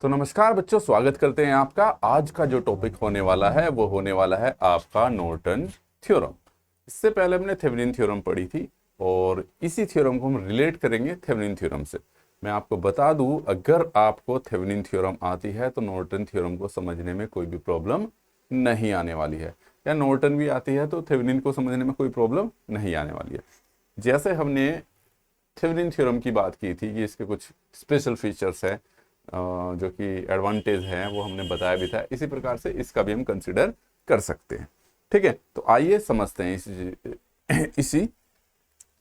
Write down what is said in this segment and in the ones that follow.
तो नमस्कार बच्चों, स्वागत करते हैं आपका। आज का जो टॉपिक होने वाला है वो होने वाला है आपका नॉर्टन थ्योरम। इससे पहले हमने थेवेनिन थ्योरम पढ़ी थी और इसी थ्योरम को हम रिलेट करेंगे थेवेनिन थ्योरम से। मैं आपको बता दूं, अगर आपको थेवेनिन थ्योरम आती है तो नॉर्टन थ्योरम को समझने में कोई भी प्रॉब्लम नहीं आने वाली है, या नॉर्टन भी आती है तो थेवेनिन को समझने में कोई प्रॉब्लम नहीं आने वाली है। जैसे हमने थेवेनिन थ्योरम की बात की थी कि इसके कुछ स्पेशल फीचर्स हैं, जो कि एडवांटेज है, वो हमने बताया भी था। इसी प्रकार से इसका भी हम कंसिडर कर सकते हैं। ठीक है, तो आइए समझते हैं इसी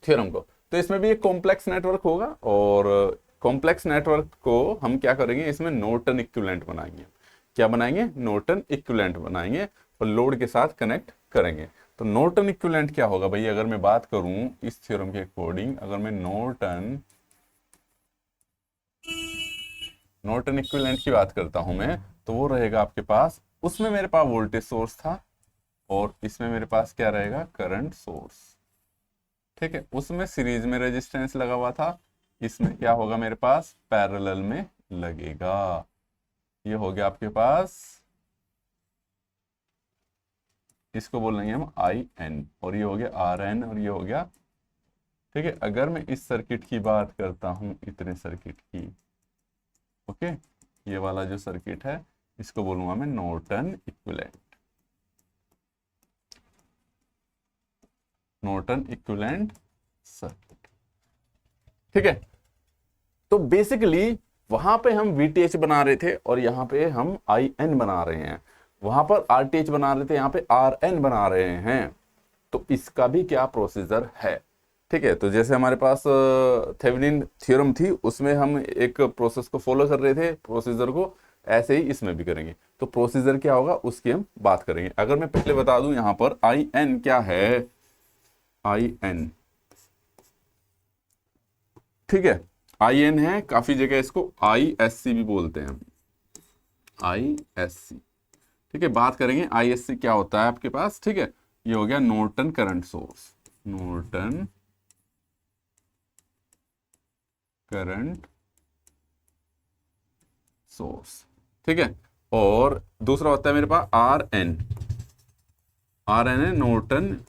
थ्योरम को। तो इसमें भी एक कॉम्प्लेक्स नेटवर्क होगा और कॉम्प्लेक्स नेटवर्क को हम क्या करेंगे, इसमें नॉर्टन इक्विवेलेंट बनाएंगे। क्या बनाएंगे? नॉर्टन इक्विवेलेंट बनाएंगे और लोड के साथ कनेक्ट करेंगे। तो नॉर्टन इक्विवेलेंट क्या होगा भाई? अगर मैं बात करूं इस थ्योरम के अकॉर्डिंग, अगर मैं नॉर्टन इक्विवेलेंट की बात करता हूं मैं, तो वो रहेगा आपके पास, उसमें मेरे पास वोल्टेज सोर्स था और इसमें मेरे पास क्या रहेगा? Current source. ठीक है, उसमें सीरीज में रेजिस्टेंस लगा हुआ था, इसमें क्या होगा? मेरे पास पैरेलल में लगेगा। ये हो गया आपके पास, इसको बोलेंगे हम आई एन, और ये हो गया आर एन, और ये हो गया। ठीक है, अगर मैं इस सर्किट की बात करता हूं, इतने सर्किट की, ओके, ये वाला जो सर्किट है इसको बोलूंगा मैं Norton equivalent. Norton equivalent circuit. ठीक है, तो बेसिकली वहां पे हम वीटीएच बना रहे थे और यहां पे हम आई एन बना रहे हैं। वहां पर आरटीएच बना रहे थे, यहां पे आर एन बना रहे हैं। तो इसका भी क्या प्रोसीजर है? ठीक है, तो जैसे हमारे पास थेवेनिन थ्योरम थी, उसमें हम एक प्रोसेस को फॉलो कर रहे थे, प्रोसीजर को, ऐसे ही इसमें भी करेंगे। तो प्रोसीजर क्या होगा उसकी हम बात करेंगे। अगर मैं पहले बता दूं, यहां पर आई एन क्या है? आई एन, ठीक है, आई एन है, काफी जगह इसको आई एस सी भी बोलते हैं, आई एस सी। ठीक है, बात करेंगे आई एस सी क्या होता है आपके पास। ठीक है, ये हो गया Norton current source, Norton current source. ठीक है, और दूसरा होता है मेरे पास आर एन। आर एन है नॉर्टन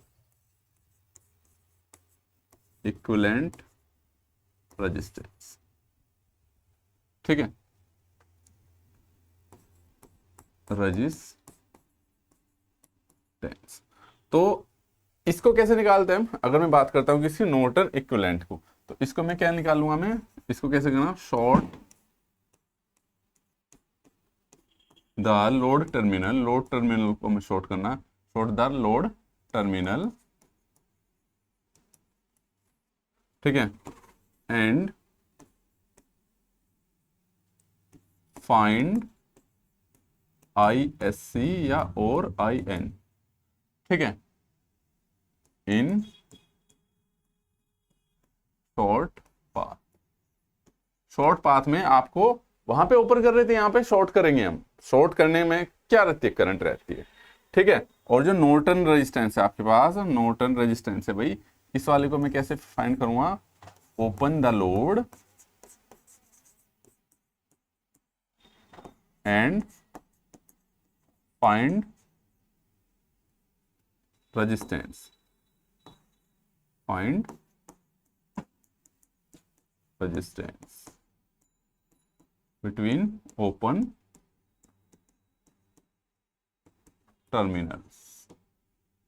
इक्विवेलेंट रेजिस्टेंस। ठीक है, रेजिस्टेंस। तो इसको कैसे निकालते हैं हम? अगर मैं बात करता हूं किसी नॉर्टन इक्विवेलेंट को, तो इसको मैं क्या निकालूंगा? मैं इसको कैसे करना? Short the load terminal, load terminal को मैं शॉर्ट करना, शॉर्ट द लोड टर्मिनल। ठीक है, and find I S C या और आई एन। ठीक है, in short path. Short path में आपको वहां पे ओपन कर रहे थे, यहां पे शॉर्ट करेंगे हम। शॉर्ट करने में क्या रहती है? करंट रहती है। ठीक है, और जो नॉर्टन रेजिस्टेंस है आपके पास, नॉर्टन रेजिस्टेंस है भाई, इस वाले को मैं कैसे फाइंड करूंगा? Open the load and find resistance, find resistance between open terminals.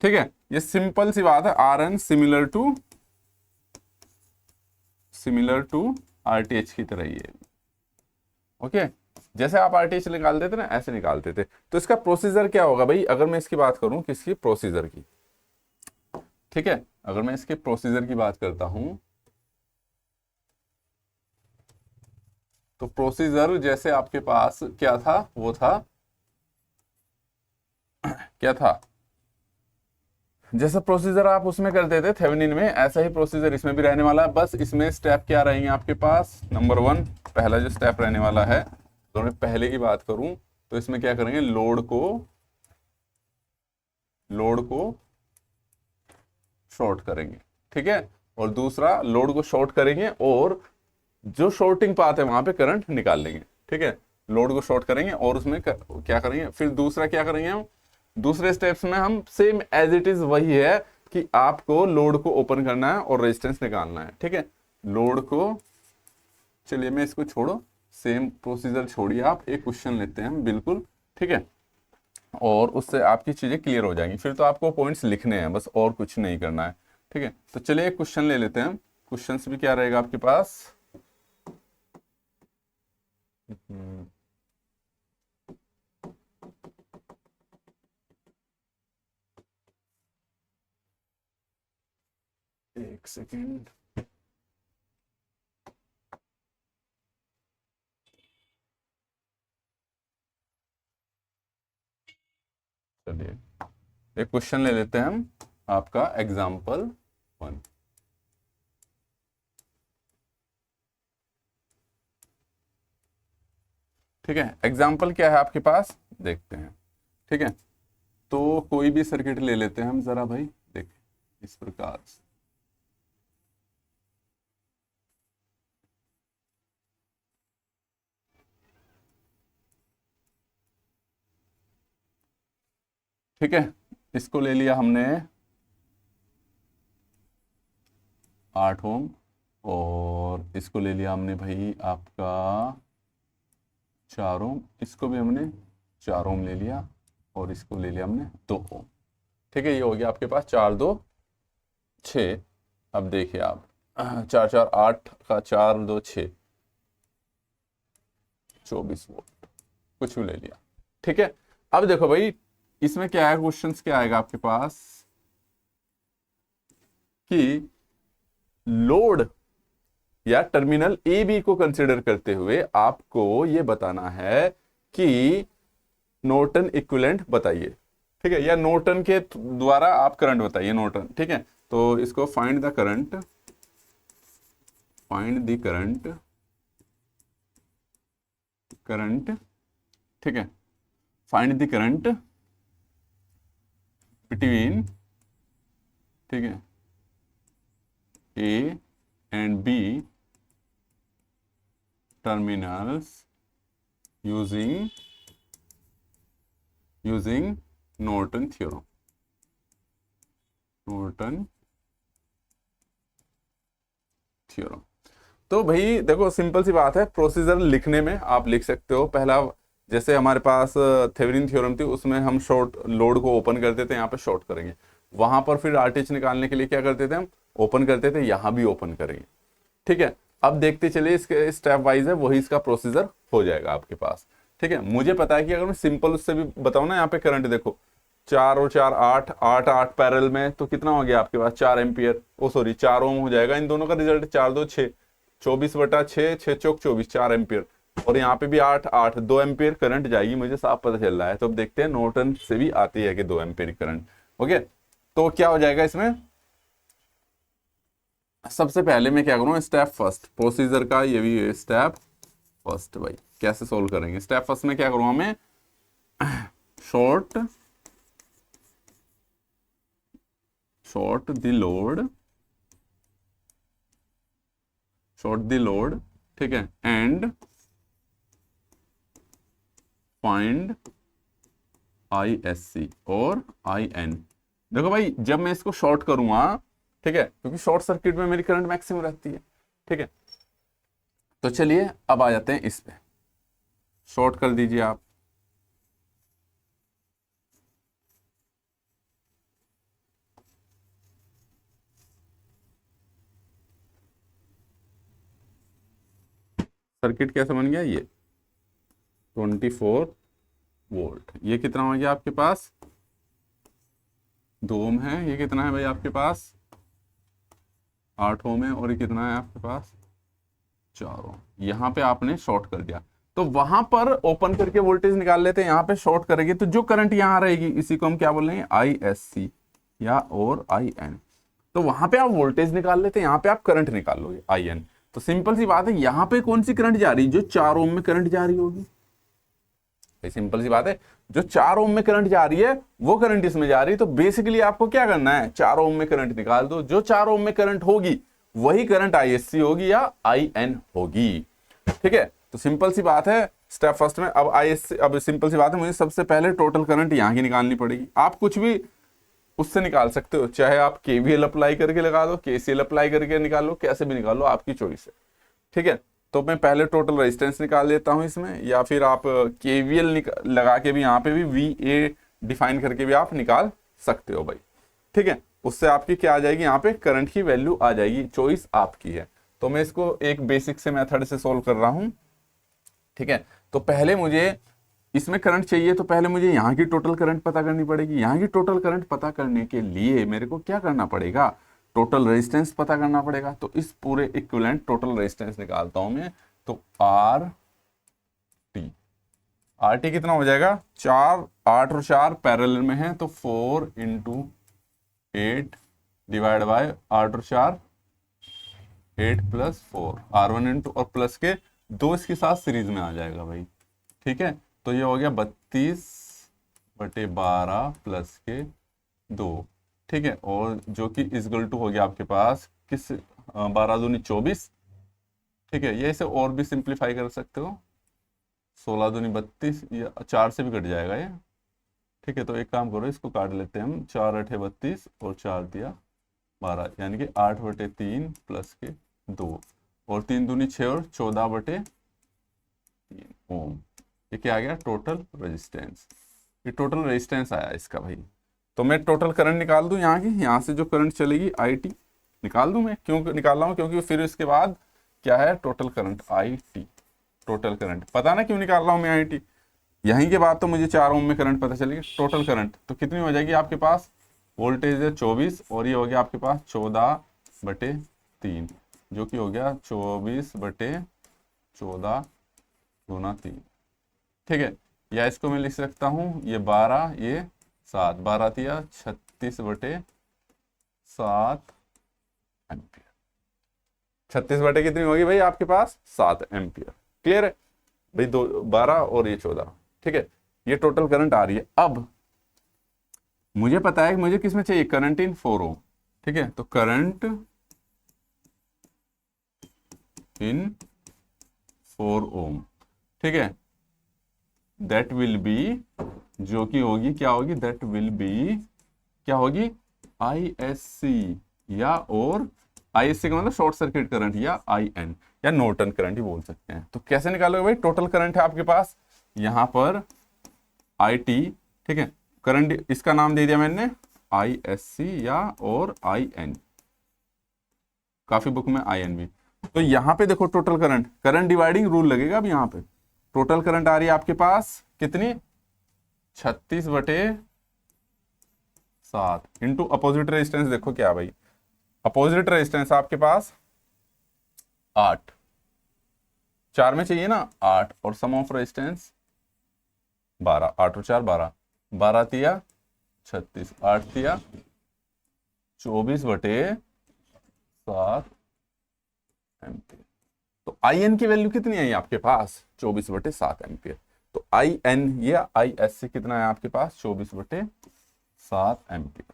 ठीक है, ये सिंपल सी बात है। R N similar to RTH की तरह ही है। ओके, जैसे आप आरटीएच निकालते थे ना, ऐसे निकालते थे। तो इसका प्रोसीजर क्या होगा भाई? अगर मैं इसकी बात करूं, किसकी? प्रोसीजर की। ठीक है, अगर मैं इसके प्रोसीजर की बात करता हूं, तो प्रोसीजर जैसे आपके पास क्या था, वो था, क्या था? जैसा प्रोसीजर आप उसमें करते थे थेवेनिन में, ऐसा ही प्रोसीजर इसमें भी रहने वाला है। बस इसमें स्टेप क्या रहेंगे आपके पास? नंबर 1, पहला जो स्टेप रहने वाला है, तो मैं पहले की बात करूं तो इसमें क्या करेंगे? लोड को शॉर्ट करेंगे। ठीक है, और दूसरा, लोड को शॉर्ट करेंगे और जो शॉर्टिंग पाथ है वहां पे करंट निकाल लेंगे। ठीक है, लोड को शॉर्ट करेंगे और उसमें क्या करेंगे, फिर दूसरा क्या करेंगे हम, दूसरे स्टेप्स में हम सेम एज इट इज वही है कि आपको लोड को ओपन करना है और रेजिस्टेंस निकालना है। ठीक है, लोड को, चलिए मैं इसको छोड़ो, सेम प्रोसीजर छोड़िए, आप एक क्वेश्चन लेते हैं हम बिल्कुल। ठीक है, और उससे आपकी चीजें क्लियर हो जाएंगी, फिर तो आपको पॉइंट्स लिखने हैं बस, और कुछ नहीं करना है। ठीक है, तो चलिए एक क्वेश्चन ले लेते हैं। क्वेश्चन भी क्या रहेगा आपके पास, एक सेकेंड, चलिए एक क्वेश्चन ले लेते हैं हम, आपका एग्जाम्पल 1। ठीक है, एग्जाम्पल क्या है आपके पास, देखते हैं। ठीक है, तो कोई भी सर्किट ले लेते हैं हम जरा भाई, देखें इस प्रकार से। ठीक है, इसको ले लिया हमने 8 ओम, और इसको ले लिया हमने भाई आपका 4 ओम, इसको भी हमने 4 ओम ले लिया, और इसको ले लिया हमने 2 ओम। ठीक है, ये हो गया आपके पास 4 2 6। अब देखिए आप 4 4 8 का 4 2 6, 24 वोल्ट, कुछ भी ले लिया। ठीक है, अब देखो भाई इसमें क्या है, क्वेश्चंस क्या आएगा आपके पास कि लोड या टर्मिनल ए बी को कंसिडर करते हुए आपको ये बताना है कि नॉर्टन इक्विवेलेंट बताइए। ठीक है, या नॉर्टन के द्वारा आप करंट बताइए, नॉर्टन। ठीक है, तो इसको find the current, find the current, current. ठीक है, फाइंड द करंट बिटवीन, ठीक है, A and B terminals using Norton theorem, Norton theorem. तो भाई देखो सिंपल सी बात है, प्रोसीजर लिखने में आप लिख सकते हो। पहला जैसे हमारे पास थेवेनिन थ्योरम थी, उसमें हम शॉर्ट लोड को ओपन करते थे, यहाँ पे शॉर्ट करेंगे। वहां पर फिर आरटीएच निकालने के लिए क्या करते थे हम, ओपन करते थे, यहाँ भी ओपन करेंगे। ठीक है, अब देखते चलिए इसके स्टेप वाइज है, वही इसका प्रोसीजर हो जाएगा आपके पास। ठीक है, मुझे पता है कि अगर मैं सिंपल उससे भी बताऊं ना, यहाँ पे करंट देखो 4 और 4 8 8 8 पैरेलल में, तो कितना हो गया आपके पास 4 एम्पियर, ओ सॉरी 4 ओम हो जाएगा। इन दोनों का रिजल्ट 4 2 6, 24/6, 6 चौक 24, 4 एम्पियर। और यहाँ पे भी 8 8, 2 एम्पियर करंट जाएगी, मुझे साफ पता चल रहा है। तो अब देखते हैं नॉर्टन से भी आती है कि 2 एम्पियर करंट। ओके, तो क्या हो जाएगा इसमें, सबसे पहले मैं क्या करूँ, स्टेप फर्स्ट प्रोसीजर का ये भी स्टेप फर्स्ट। भाई कैसे सोल्व करेंगे, स्टेप फर्स्ट में क्या करूँ हमें, short the load, short the load. ठीक है, एंड फाइंड ISC और IN। देखो भाई जब मैं इसको शॉर्ट करूंगा, ठीक है, क्योंकि शॉर्ट सर्किट में मेरी करंट मैक्सिमम रहती है। ठीक है, तो चलिए अब आ जाते हैं इस पे, शॉर्ट कर दीजिए आप। सर्किट कैसे बन गया, ये 24 वोल्ट, ये कितना हो गया आपके पास 2 ओम है, ये कितना है भाई आपके पास 8 ओम है, और ये कितना है आपके पास 4 ओम। यहाँ पे आपने शॉर्ट कर दिया, तो वहां पर ओपन करके वोल्टेज निकाल लेते हैं, यहाँ पे शॉर्ट करेंगे तो जो करंट यहाँ रहेगी इसी को हम क्या बोल रहे हैं ISC या और IN। तो वहां पे आप वोल्टेज निकाल लेते हैं, यहाँ पे आप करंट निकाल लोगे IN। तो सिंपल सी बात है, यहाँ पे कौन सी करंट जा रही है, जो 4 ओम में करंट जा रही होगी। सिंपल सी बात है, जो 4 ओम में करंट जा रही है वो करंट इसमें जा रही है। तो बेसिकली आपको क्या करना है, 4 ओम में करंट निकाल दो, जो 4 ओम में करंट होगी वही करंट ISC होगी या IN होगी। ठीक है, तो सिंपल सी बात है, स्टेप फर्स्ट में। अब अब सिंपल सी बात है, मुझे सबसे पहले टोटल करंट यहाँ की निकालनी पड़ेगी। आप कुछ भी उससे निकाल सकते हो, चाहे आप केवीएल अप्लाई करके लगा दो, केसीएल अप्लाई करके निकालो, कैसे भी निकालो, आपकी चॉइस है, ठीक है। तो मैं पहले टोटल रेजिस्टेंस निकाल देता हूं इसमें, या फिर आप केवीएल लगा के भी यहाँ पे भी VA डिफाइन करके भी आप निकाल सकते हो भाई, ठीक है। उससे आपकी क्या आ जाएगी, यहाँ पे करंट की वैल्यू आ जाएगी, चॉइस आपकी है। तो मैं इसको एक बेसिक से मेथड से सोल्व कर रहा हूं, ठीक है। तो पहले मुझे इसमें करंट चाहिए, तो पहले मुझे यहाँ की टोटल करंट पता करनी पड़ेगी। यहाँ की टोटल करंट पता करने के लिए मेरे को क्या करना पड़ेगा, टोटल रेजिस्टेंस पता करना पड़ेगा। तो इस पूरे इक्विवेलेंट टोटल रेजिस्टेंस निकालता हूं मैं। तो RT कितना हो जाएगा, 4, 8 और 4 पैरेलल में है, तो 4 × 8 डिवाइड बाय 8 और 4 8 + 4 R1 और प्लस के 2 इसके साथ सीरीज में आ जाएगा भाई, ठीक है। तो ये हो गया 32/12 प्लस के 2, ठीक है। और जो कि इक्वल टू हो गया आपके पास किस 12 दूनी 24, ठीक है। ये इसे और भी सिंप्लीफाई कर सकते हो, 16 दूनी 32, या 4 से भी कट जाएगा ये, ठीक है। तो एक काम करो, इसको काट लेते हैं हम, 4 × 8 = 32 और 4 दिया 12, यानी कि 8/3 प्लस के 2 और 3 दूनी 6 और 14/3 ओम। ये क्या आ गया, टोटल रेजिस्टेंस। ये टोटल रेजिस्टेंस आया इसका भाई। तो मैं टोटल करंट निकाल दूं यहाँ की, यहाँ से जो करंट चलेगी IT निकाल दूं मैं। क्यों निकाल रहा हूँ, क्योंकि फिर इसके बाद क्या है, total current IT, total current पता ना क्यों निकाल रहा हूँ मैं IT। यहीं के बाद तो मुझे 4 ओम में करंट पता चलेगी। टोटल करंट तो कितनी हो जाएगी आपके पास, वोल्टेज है 24 और ये हो गया आपके पास 14/3, जो कि हो गया 24/14 × 3, ठीक है। या इसको मैं लिख सकता हूं, ये 12, ये 7, 12 दिया 36/7 एम्पियर। 36 बटे कितनी होगी भाई आपके पास, 7 एम्पियर। क्लियर है भाई, 12 और ये 14, ठीक है। ये टोटल करंट आ रही है। अब मुझे पता है कि मुझे किसमें चाहिए, करंट इन 4 ओम, ठीक है। तो करंट इन 4 ओम, ठीक है, दैट विल बी, जो कि होगी क्या होगी, दैट विल बी क्या होगी, ISC, या और ISC का मतलब शॉर्ट सर्किट करंट, या IN, या नॉर्टन करंट ही बोल सकते हैं। तो कैसे निकालोगे भाई, टोटल करंट है आपके पास यहां पर IT, ठीक है। करंट इसका नाम दे दिया मैंने ISC या और IN, काफी बुक में IN भी। तो यहां पे देखो टोटल करंट डिवाइडिंग रूल लगेगा। अब यहां पे टोटल करंट आ रही है आपके पास कितनी, 36/7 इंटू अपोजिट रेजिस्टेंस। देखो क्या भाई, अपोजिट रेजिस्टेंस आपके पास 8, 4 में चाहिए ना 8, और सम ऑफ रेजिस्टेंस 12, 8 और 4 12, 12 दिया 36, 8 दिया 24/7 एम्पियर। तो IN की वैल्यू कितनी आई आपके पास, 24/7 एम्पियर। तो IN या ISC कितना है आपके पास, 24/7 एम्पियर।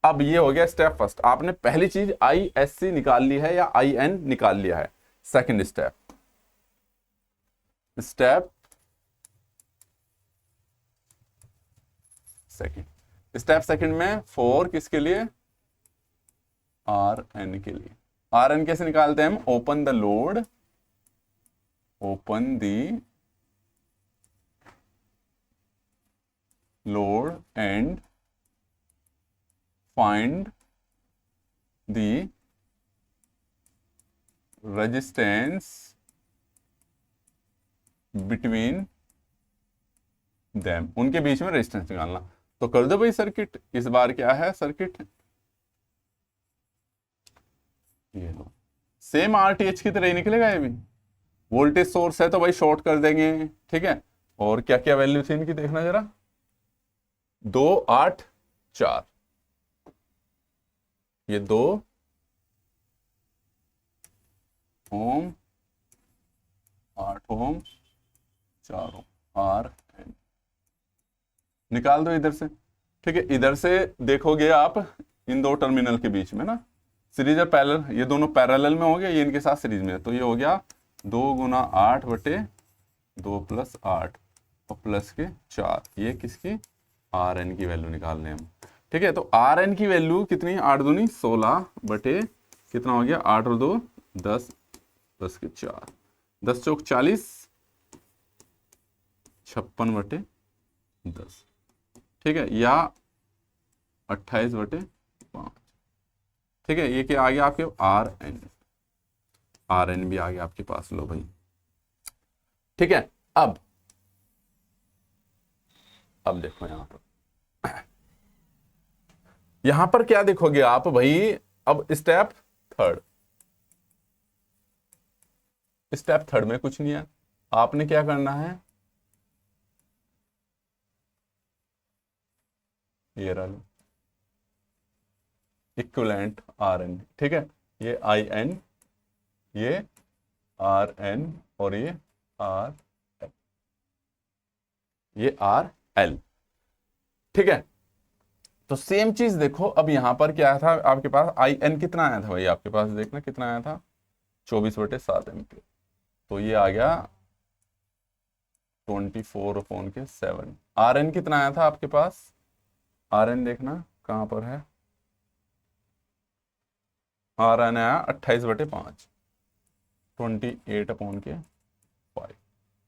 अब ये हो गया स्टेप फर्स्ट, आपने पहली चीज ISC निकाल ली है या IN निकाल लिया है। सेकंड स्टेप सेकंड में 4 किसके लिए, RN के लिए। RN कैसे निकालते हैं हम, open the load and find the resistance between them, उनके बीच में रेजिस्टेंस निकालना। तो कर दो भाई सर्किट। इस बार क्या है सर्किट, ये लो, सेम RTH की तरह ही निकलेगा ये भी। वोल्टेज सोर्स है तो भाई शॉर्ट कर देंगे, ठीक है। और क्या क्या वैल्यू थी इनकी देखना जरा, 2, 8, 4, ये 2 ओम, 8 ओम, 4 ओम, RN निकाल दो इधर से, ठीक है। इधर से देखोगे आप इन दो टर्मिनल के बीच में ना सीरीज और पैरेलल, ये दोनों पैरेलल में हो गया, ये इनके साथ सीरीज में है। तो ये हो गया 2 × 8/4 2 + 8 और प्लस के 4, ये किसकी आर एन की वैल्यू निकालने हम। ठीक है, तो आर एन की वैल्यू कितनी, 8 दूनी 16 बटे कितना हो गया 8 और 2 10 प्लस के 4, 10 चौक 40, 56 बटे 10। ठीक है, या 28 बटे 5। ठीक है, ये क्या आ गया आपके आर एन, आर एन भी आ गया आपके पास, लो भाई। ठीक है, अब देखो यहां पर क्या देखोगे आप भाई, अब स्टेप थर्ड में कुछ नहीं है, आपने क्या करना है, ये रहा लो इक्विवेलेंट आर एन। ठीक है, ये आई एन, ये आर एन और ये आर एल, ये आर एल। ठीक है, तो सेम चीज देखो, अब यहां पर क्या था आपके पास, आई एन कितना आया था भाई आपके पास, देखना कितना आया था 24/7 एम्पियर, तो ये आ गया 24/7। आर एन कितना आया था आपके पास, आर एन देखना कहां पर है, आर एन आया 28/5, 28/5।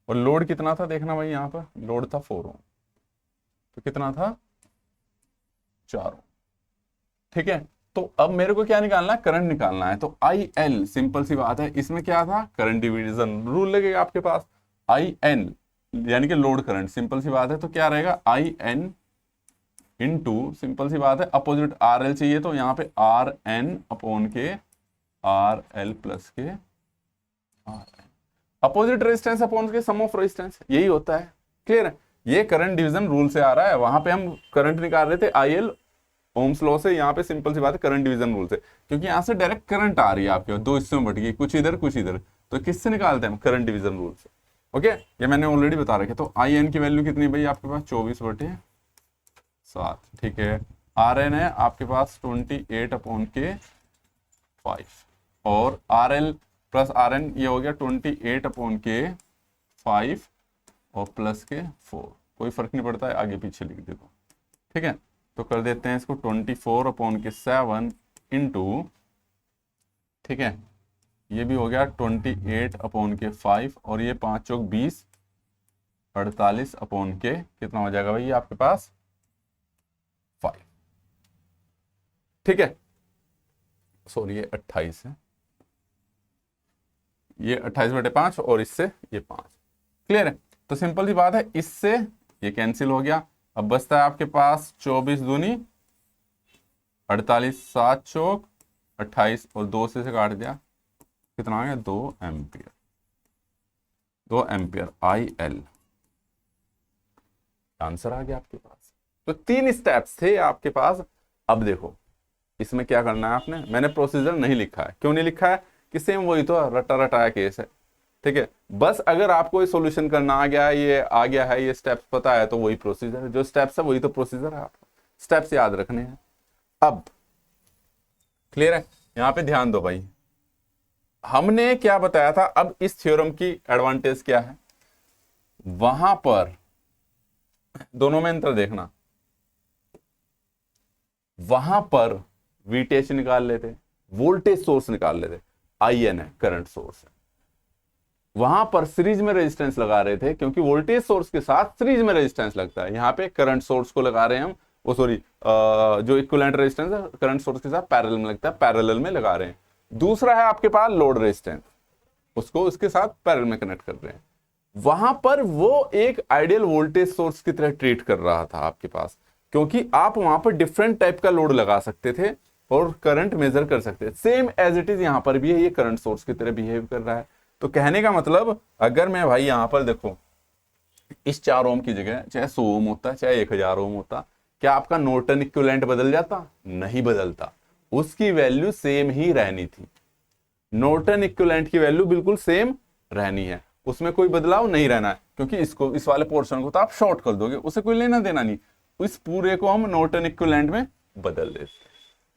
और लोड कितना था देखना भाई, यहां पर लोड था 4 ओम, तो कितना था 4 ओम। ठीक है, तो अब मेरे को क्या निकालना है, करंट निकालना है, तो आई एल, सिंपल सी बात है, इसमें क्या था करंट डिवीजन रूल लगेगा आपके पास, आई एन यानी कि लोड करंट, सिंपल सी बात है, तो क्या रहेगा आई एन इंटू, सिंपल सी बात है, अपोजिट आर एल चाहिए, तो यहाँ पे आर एन अपॉन के आर एल प्लस के R N, opposite resistance upon के सम ऑफ रेजिस्टेंस, यही होता है। क्लियर है, ये करंट डिवीजन रूल से आ रहा है, वहां पे हम करंट निकाल रहे थे आई एल ओम्स लॉ से, यहाँ पे सिंपल सी बात है करंट डिवीजन रूल से, क्योंकि यहाँ से डायरेक्ट करंट आ रही है आपके, दो हिस्सों में बट गई, कुछ इधर कुछ इधर, तो किससे निकालते हैं हम, करंट डिवीजन रूल से। ओके, ये मैंने ऑलरेडी बता रखा, तो आई एन की वैल्यू कितनी भाई आपके पास 24/7। ठीक है, आर एन है आपके पास 28/5 और R L plus R N ये हो गया 28/5 और प्लस के 4, कोई फर्क नहीं पड़ता है, आगे पीछे लिख दे दो। ठीक है, तो कर देते हैं इसको 24/7 इंटू, ठीक है, ये भी हो गया 28/5 और ये 5 चौक 20, 48 अपॉन के कितना हो जाएगा भाई ये आपके पास 5। ठीक है, सॉरी ये 28 है, ये 28/5 और इससे ये 5। क्लियर है, तो सिंपल सी बात है, इससे ये कैंसिल हो गया, अब बचता है आपके पास 24 दूनी 48, 7 चौक 28 और 2 से काट दिया, कितना आ गया 2 ampere, 2 ampere I L, answer आ गया आपके पास। तो 3 स्टेप्स थे आपके पास। अब देखो इसमें क्या करना है आपने, मैंने प्रोसीजर नहीं लिखा है, क्यों नहीं लिखा है कि सेम वही तो रटा रटाया केस है। ठीक है, बस अगर आपको ये सॉल्यूशन करना आ गया है, ये आ गया है, ये स्टेप्स पता है, तो वही प्रोसीजर है, जो स्टेप्स है वही तो प्रोसीजर है, आपको स्टेप्स याद रखने हैं। अब क्लियर है, यहां पे ध्यान दो भाई, हमने क्या बताया था, अब इस थ्योरम की एडवांटेज क्या है, वहां पर दोनों में अंतर देखना, वहां पर वीटेज निकाल लेते, वोल्टेज सोर्स निकाल लेते, आई एन है करंट सोर्स है, वहां पर सीरीज में रेजिस्टेंस लगा रहे थे, क्योंकि वोल्टेज सोर्स के साथ सीरीज में रेजिस्टेंस लगता है, यहां पे करंट सोर्स को लगा रहे हैं हम, वो सॉरी जो इक्विवेलेंट रेजिस्टेंस है करंट सोर्स के साथ पैरेलल में लगता है, पैरेलल में लगा रहे हैं। दूसरा है आपके पास लोड रेजिस्टेंस, उसको उसके साथ पैरेलल में कनेक्ट कर रहे हैं, वहां पर वो एक आइडियल वोल्टेज सोर्स की तरह ट्रीट कर रहा था आपके पास, क्योंकि आप वहां पर डिफरेंट टाइप का लोड लगा सकते थे और करंट मेजर कर सकते थे, सेम एज इट इज यहां पर भी है, ये करंट सोर्स की तरह बिहेव कर रहा है। तो कहने का मतलब, अगर मैं भाई यहां पर देखो इस 4 ओम की जगह चाहे 100 ओम होता, चाहे 1000 ओम होता, क्या आपका नॉर्टन इक्विवेलेंट बदल जाता? नहीं बदलता, उसकी वैल्यू सेम ही रहनी थी। नॉर्टन इक्विवेलेंट की वैल्यू बिल्कुल सेम रहनी है, उसमें कोई बदलाव नहीं रहना है, क्योंकि इसको इस वाले पोर्शन को तो आप शॉर्ट कर दोगे, उसे कोई लेना देना नहीं, इस पूरे को हम नॉर्टन इक्विवेलेंट में बदल देते।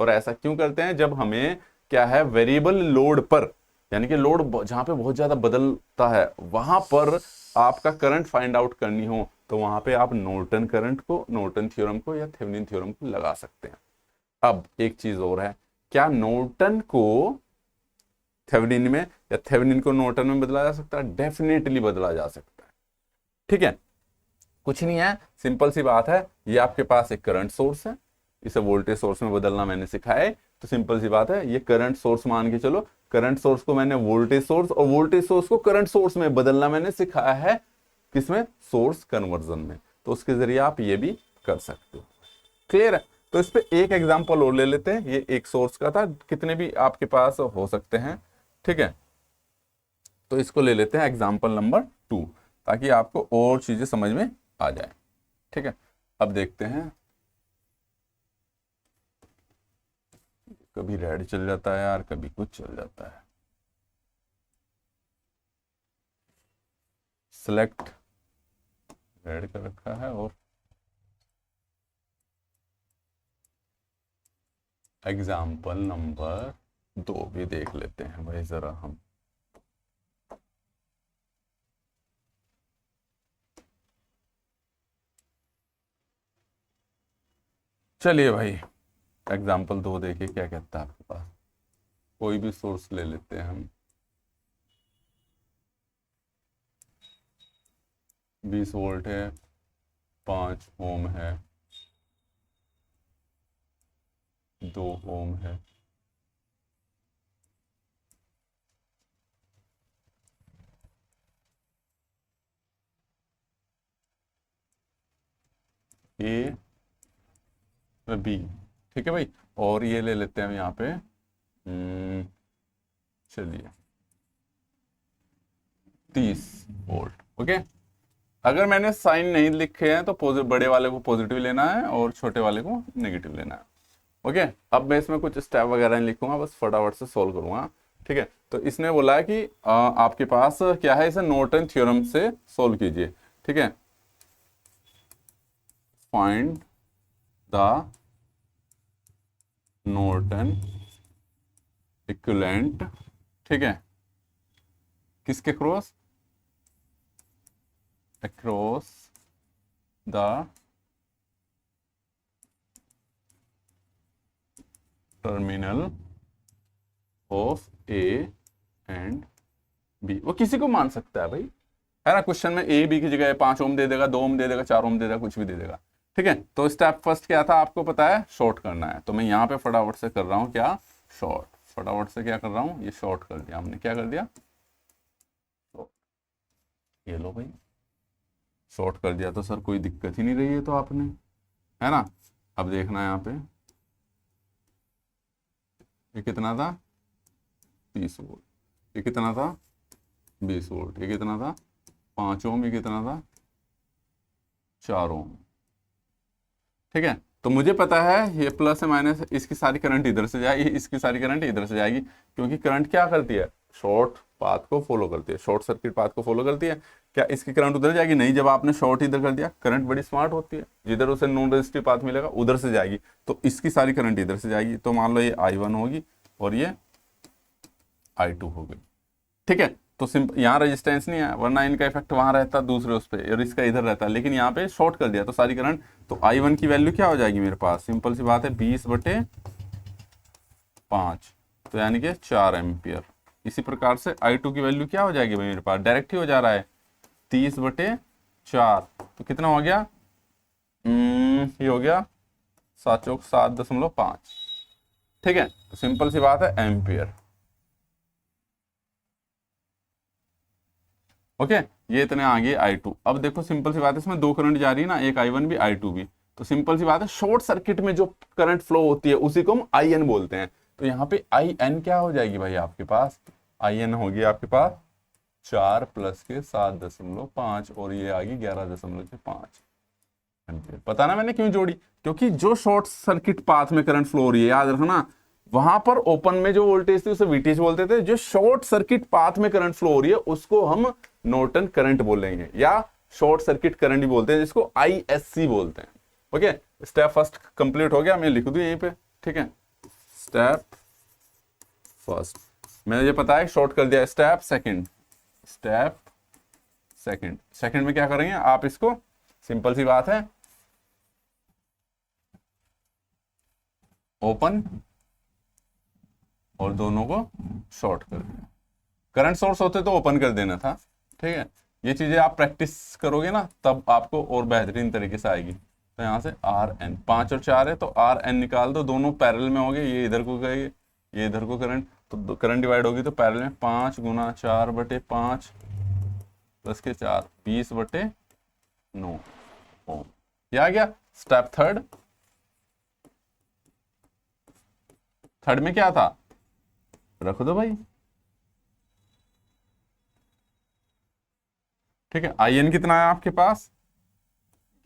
और ऐसा क्यों करते हैं? जब हमें क्या है, वेरिएबल लोड पर, यानी कि लोड जहां पे बहुत ज्यादा बदलता है, वहां पर आपका करंट फाइंड आउट करनी हो तो वहां पे आप नॉर्टन करंट को, नॉर्टन थ्योरम को या थेवेनिन थ्योरम को लगा सकते हैं। अब एक चीज और है, क्या नॉर्टन को थेवेनिन में या थेवेनिन को नॉर्टन में बदला जा सकता है? डेफिनेटली बदला जा सकता है। ठीक है, कुछ नहीं है, सिंपल सी बात है, ये आपके पास एक करंट सोर्स है, इसे वोल्टेज सोर्स में बदलना मैंने सिखाया है, तो सिंपल सी बात है, ये करंट सोर्स मान के चलो, करंट सोर्स को मैंने वोल्टेज सोर्स और वोल्टेज सोर्स को करंट सोर्स में बदलना मैंने सिखाया है, किसमें? सोर्स कन्वर्जन में। तो उसके जरिए आप ये भी कर सकते हो। क्लियर है? तो इस पे एक एग्जांपल और ले लेते हैं, ये एक सोर्स का था, कितने भी आपके पास हो सकते हैं। ठीक है, तो इसको ले लेते हैं एग्जांपल नंबर 2, ताकि आपको और चीजें समझ में आ जाए। ठीक है, अब देखते हैं, कभी रेड चल जाता है यार, कभी कुछ चल जाता है। सिलेक्ट रेड कर रखा है, और एग्जाम्पल नंबर 2 भी देख लेते हैं भाई जरा हम। चलिए भाई, एग्जाम्पल 2 देखिए क्या कहता है आपके पास। कोई भी सोर्स ले लेते हैं हम, 20 वोल्ट है, 5 ओम है, 2 ओम है, ए बी। ठीक है भाई, और ये ले लेते हैं हम यहाँ पे, चलिए 30 वोल्ट। ओके, अगर मैंने साइन नहीं लिखे हैं तो बड़े वाले को पॉजिटिव लेना है और छोटे वाले को नेगेटिव लेना है। ओके, अब मैं इसमें कुछ स्टेप वगैरह नहीं लिखूंगा, बस फटाफट से सोल्व करूंगा। ठीक है, तो इसने बोला है कि आपके पास क्या है, इसे नॉर्टन थ्योरम से सोल्व कीजिए। ठीक है, फाइंड द नॉर्टन इक्विवेलेंट। ठीक है, किसके cross? Across the terminal of A and B. वो किसी को मान सकता है भाई, है ना। क्वेश्चन में ए बी की जगह 5 ओम दे देगा, 2 ओम दे देगा, 4 ओम दे देगा, कुछ भी दे देगा। ठीक है, तो स्टेप फर्स्ट क्या था आपको पता है, शॉर्ट करना है। तो मैं यहाँ पे फटाफट से कर रहा हूँ क्या, शॉर्ट। फटाफट से क्या कर रहा हूँ, ये शॉर्ट कर दिया हमने। क्या कर दिया? ये लो भाई, शॉर्ट कर दिया तो सर कोई दिक्कत ही नहीं रही है तो आपने, है ना। अब देखना है यहाँ पे, ये कितना था? 30 वोल्ट। ये कितना था? 20 वोल्ट। ये कितना था? 5 ओम। ये कितना था? 4 ओम। ठीक है, तो मुझे पता है ये प्लस है माइनस, इसकी सारी करंट इधर से जाएगी, इसकी सारी करंट इधर से जाएगी, क्योंकि करंट क्या करती है, शॉर्ट पाथ को फॉलो करती है, शॉर्ट सर्किट पाथ को फॉलो करती है। क्या इसकी करंट उधर जाएगी? नहीं, जब आपने शॉर्ट इधर कर दिया, करंट बड़ी स्मार्ट होती है, जिधर उसे नॉन रेजिस्टिव पाथ मिलेगा उधर से जाएगी, तो इसकी सारी करंट इधर से जाएगी। तो मान लो ये I1 होगी और ये I2 हो गई। ठीक है, तो यहाँ रेजिस्टेंस नहीं है, वरना इनका इफेक्ट वहां रहता दूसरे उस पर, और इसका इधर रहता, लेकिन यहाँ पे शॉर्ट कर दिया तो सारी करंट। तो I1 की वैल्यू क्या हो जाएगी मेरे पास? सिंपल सी बात है, 20/5, तो यानी कि 4 एम्पियर। इसी प्रकार से I2 की वैल्यू क्या हो जाएगी भाई मेरे पास? डायरेक्ट ही हो जा रहा है, 30/4, तो कितना हो गया? ये हो गया 7 चौक 7.5। ठीक है, तो सिंपल सी बात है, एम्पियर। ओके, ये इतने आ गए I2। अब देखो सिंपल सी बात है, इसमें 2 करंट जा रही है ना, एक I1 भी I2 भी, तो सिंपल सी बात है, शॉर्ट सर्किट में जो करंट फ्लो होती है उसी को हम IN बोलते हैं। तो यहाँ पे IN क्या हो जाएगी भाई आपके पास? IN होगी आपके पास 4 प्लस के 7.5, और ये आ गई 11.5 एम्पियर। पता ना मैंने क्यों जोड़ी, क्योंकि जो शॉर्ट सर्किट पाथ में करंट फ्लो हो रही है, याद रखना, वहां पर ओपन में जो वोल्टेज थी उसे VTH बोलते थे, जो शॉर्ट सर्किट पाथ में करंट फ्लो हो रही है उसको हम नॉर्टन करंट बोलेंगे, या शॉर्ट सर्किट करंट ही बोलते हैं, जिसको ISC बोलते हैं। ओके, स्टेप फर्स्ट कंप्लीट हो गया, मैं लिख दूं यहीं पे। ठीक है, स्टेप फर्स्ट मैंने ये पता है शॉर्ट कर दिया, स्टेप सेकंड सेकंड। सेकंड में क्या करेंगे आप, इसको सिंपल सी बात है, ओपन और दोनों को शॉर्ट कर देना। करंट सोर्स होते तो ओपन कर देना था, ठीक है। ये चीजें आप प्रैक्टिस करोगे ना तब आपको और बेहतरीन तरीके से आएगी। तो यहाँ से आर एन, 5 और 4 है तो आर एन निकाल दो, दोनों पैरेलल में हो गए, ये इधर को गए ये इधर को करंट, तो करंट डिवाइड होगी तो पैरेलल में 5 गुना 4/5 प्लस के 4, 20/9 ओम। ये आ गया। स्टेप थर्ड, थर्ड में क्या था, रख दो भाई, ठीक है। आई एन कितना है आपके पास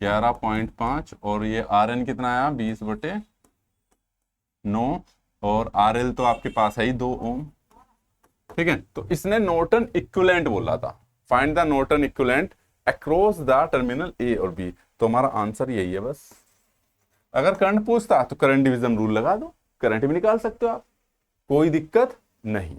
11.5 और ये आर एन कितना आया 20/9 और आर एल तो आपके पास है ही 2 ओम, ठीक है। तो इसने नॉर्टन इक्विवेलेंट बोला था, find the Norton equivalent across the terminal ए और बी। तो हमारा आंसर यही है बस। अगर करंट पूछता तो करंट डिवीजन रूल लगा दो, करंट भी निकाल सकते हो आप, कोई दिक्कत नहीं।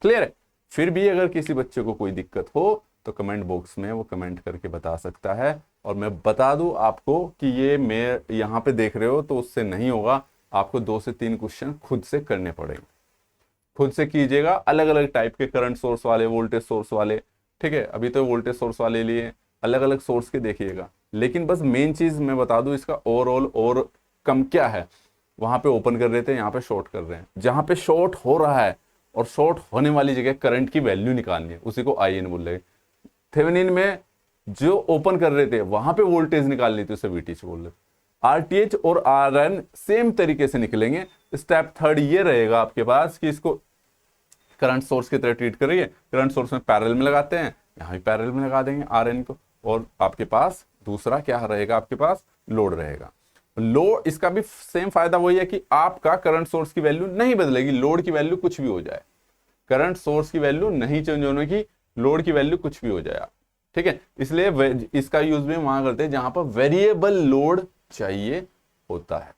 क्लियर है। फिर भी अगर किसी बच्चे को कोई दिक्कत हो तो कमेंट बॉक्स में वो कमेंट करके बता सकता है, और मैं बता दूं आपको कि ये मैं यहाँ पे देख रहे हो तो उससे नहीं होगा, आपको 2 से 3 क्वेश्चन खुद से करने पड़ेंगे, खुद से कीजिएगा, अलग अलग टाइप के, करंट सोर्स वाले, वोल्टेज सोर्स वाले, ठीक है। अभी तो वोल्टेज सोर्स वाले लिए अलग अलग सोर्स के देखिएगा, लेकिन बस मेन चीज मैं बता दूं इसका ओवरऑल और कम क्या है। वहां पे ओपन कर रहे थे, यहाँ पे शॉर्ट कर रहे हैं, जहां पे शॉर्ट हो रहा है और शॉर्ट होने वाली जगह करंट की वैल्यू निकालनी है, उसी को आई एन बोल रहे। थेवेनिन में जो ओपन कर रहे थे वहां पे वोल्टेज निकाल ली थी, उसे वीटीएच बोल रहे। आरटीएच और आरएन सेम तरीके से निकलेंगे। स्टेप थर्ड ये रहेगा आपके पास कि इसको करंट सोर्स की तरह ट्रीट करिए, करंट सोर्स में पैरेलल में लगाते हैं, यहाँ भी पैरेलल में लगा देंगे आरएन को, और आपके पास दूसरा क्या रहेगा, आपके पास लोड रहेगा। लोड, इसका भी सेम फायदा वही है कि आपका करंट सोर्स की वैल्यू नहीं बदलेगी, लोड की वैल्यू कुछ भी हो जाए, करंट सोर्स की वैल्यू नहीं चेंज होने की, लोड की वैल्यू कुछ भी हो जाए, ठीक है। इसलिए इसका यूज भी वहां करते हैं जहां पर वेरिएबल लोड चाहिए होता है।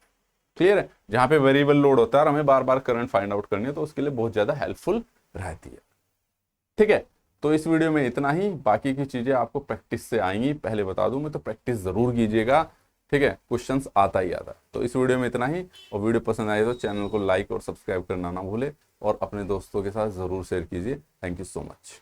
क्लियर है। जहां पे वेरिएबल लोड होता है और हमें बार बार करंट फाइंड आउट करनी है तो उसके लिए बहुत ज्यादा हेल्पफुल रहती है, ठीक है। तो इस वीडियो में इतना ही, बाकी की चीजें आपको प्रैक्टिस से आएंगी, पहले बता दूं मैं, तो प्रैक्टिस जरूर कीजिएगा, ठीक है। क्वेश्चंस आता ही आता है। तो इस वीडियो में इतना ही, और वीडियो पसंद आए तो चैनल को लाइक और सब्सक्राइब करना ना भूले, और अपने दोस्तों के साथ जरूर शेयर कीजिए। Thank you so much.